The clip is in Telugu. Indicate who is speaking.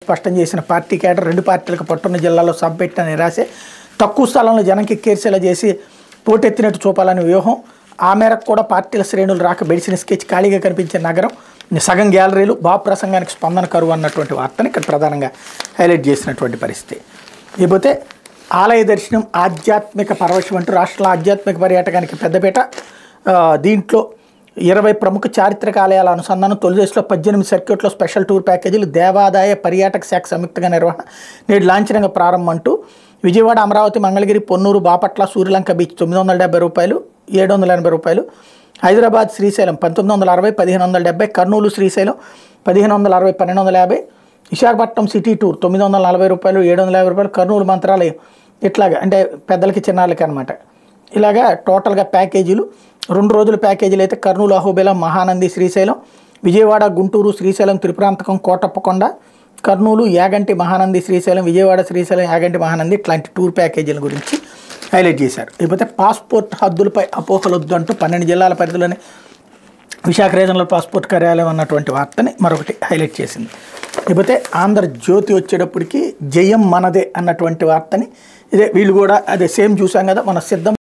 Speaker 1: స్పష్టం చేసిన పార్టీ కేడర్ 2 పార్టీలకు పట్టున్న జిల్లాలో సభ పెట్టిన నిరాశే, తక్కువ స్థలంలో జనంకి ఎక్కేర్చేలా చేసి పోటెత్తినట్టు చూపాలని వ్యూహం. ఆ మేరకు కూడా పార్టీల శ్రేణులు రాక బెడిసిన స్కెచ్, ఖాళీగా కనిపించే నగరం, సగం గ్యాలరీలు, బాబు ప్రసంగానికి స్పందన కరువు అన్నటువంటి వార్తని ఇక్కడ ప్రధానంగా హైలైట్ చేసినటువంటి పరిస్థితి. ఇకపోతే ఆలయ దర్శనం ఆధ్యాత్మిక పరవశం అంటూ రాష్ట్రంలో ఆధ్యాత్మిక పర్యాటకానికి పెద్దపీట. దీంట్లో 20 ప్రముఖ చారిత్రక ఆలయాల అనుసంధానం, తొలి దశలో 18 సర్క్యూట్లో స్పెషల్ టూర్ ప్యాకేజీలు, దేవాదాయ పర్యాటక శాఖ సంయుక్తంగా నిర్వహణ, నేడు లాంఛనంగా ప్రారంభం అంటూ విజయవాడ, అమరావతి, మంగళగిరి, పొన్నూరు, బాపట్ల, సూర్యలంక బీచ్ 970 రూపాయలు, 780 రూపాయలు. హైదరాబాద్, శ్రీశైలం 1960, 1570. కర్నూలు, శ్రీశైలం 1560, 1250. విశాఖపట్నం సిటీ టూర్ 940 రూపాయలు, 750 రూపాయలు. కర్నూలు, మంత్రాలయం ఇట్లాగా, అంటే పెద్దలకి చిన్నాళ్ళకి అనమాట. ఇలాగా టోటల్గా ప్యాకేజీలు 2 రోజుల ప్యాకేజీలు అయితే కర్నూలు, అహోబిలం, మహానంది, శ్రీశైలం, విజయవాడ, గుంటూరు, శ్రీశైలం, త్రిపురాంతకం, కోటప్పకొండ, కర్నూలు, యాగంటి, మహానంది, శ్రీశైలం, విజయవాడ, శ్రీశైలం, యాగంటి, మహానంది ఇట్లాంటి టూర్ ప్యాకేజీల గురించి హైలైట్ చేశారు. ఇకపోతే పాస్పోర్ట్ హద్దులపై అపోహలొద్దు అంటూ 12 జిల్లాల పరిధిలోనే విశాఖ రీజనల్ పాస్పోర్ట్ కార్యాలయం అన్నటువంటి వార్తని మరొకటి హైలైట్ చేసింది. ఇకపోతే ఆంధ్రజ్యోతి వచ్చేటప్పటికి జయం మనదే అన్నటువంటి వార్తని, ఇదే వీళ్ళు కూడా అదే సేమ్ చూసాం కదా మన సిద్ధం